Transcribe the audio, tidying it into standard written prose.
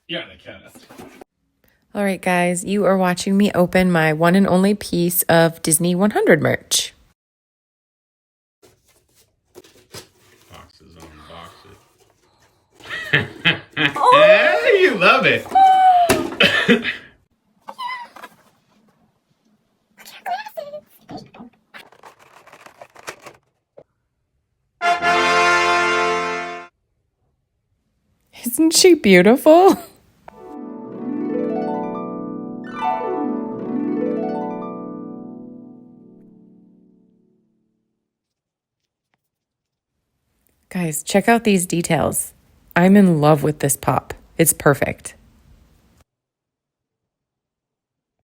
Yeah, they can. All right, guys, you are watching me open my one and only piece of Disney 100 merch. Boxes on boxes. Oh, you love it. Isn't she beautiful? Guys, check out these details. I'm in love with this pop. It's perfect.